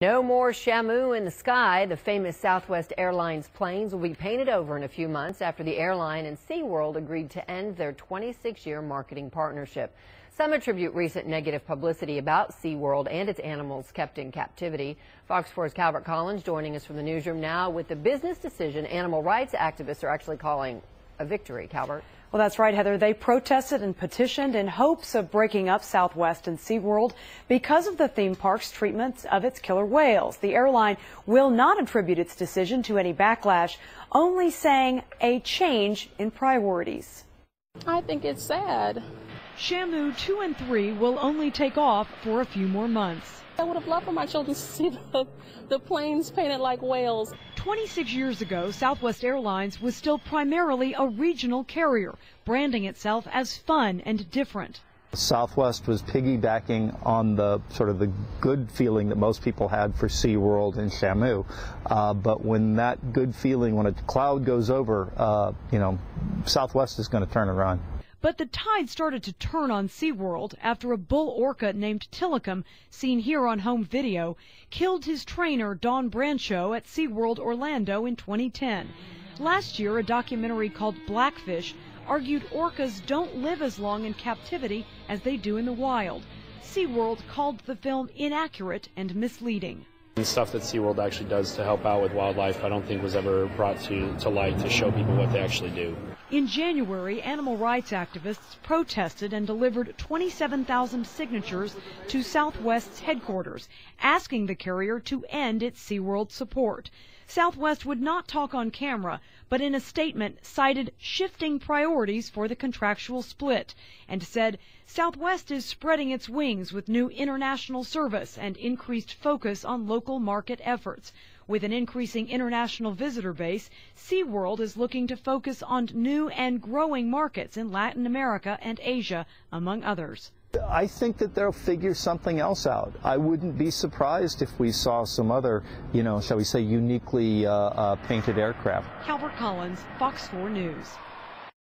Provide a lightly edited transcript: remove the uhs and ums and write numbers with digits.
No more Shamu in the sky. The famous Southwest Airlines planes will be painted over in a few months after the airline and SeaWorld agreed to end their 26-year marketing partnership. Some attribute recent negative publicity about SeaWorld and its animals kept in captivity. Fox 4's Calvert Collins joining us from the newsroom now with the business decision animal rights activists are actually calling a victory. Calvert. Well, that's right, Heather. They protested and petitioned in hopes of breaking up Southwest and SeaWorld because of the theme park's treatment of its killer whales. The airline will not attribute its decision to any backlash, only saying a change in priorities. I think it's sad. Shamu 2 and 3 will only take off for a few more months. I would have loved for my children to see the planes painted like whales. 26 years ago, Southwest Airlines was still primarily a regional carrier, branding itself as fun and different. Southwest was piggybacking on the sort of the good feeling that most people had for SeaWorld and Shamu. But when that good feeling, when a cloud goes over, Southwest is going to turn around. But the tide started to turn on SeaWorld after a bull orca named Tillicum, seen here on home video, killed his trainer Don Brancho at SeaWorld Orlando in 2010. Last year, a documentary called Blackfish argued orcas don't live as long in captivity as they do in the wild. SeaWorld called the film inaccurate and misleading. The stuff that SeaWorld actually does to help out with wildlife I don't think was ever brought to light to show people what they actually do. In January, animal rights activists protested and delivered 27,000 signatures to Southwest's headquarters, asking the carrier to end its SeaWorld support. Southwest would not talk on camera, but in a statement cited shifting priorities for the contractual split and said Southwest is spreading its wings with new international service and increased focus on local market efforts. With an increasing international visitor base, SeaWorld is looking to focus on new and growing markets in Latin America and Asia, among others. I think that they'll figure something else out. I wouldn't be surprised if we saw some other, shall we say, uniquely painted aircraft. Calvert Collins, Fox 4 News.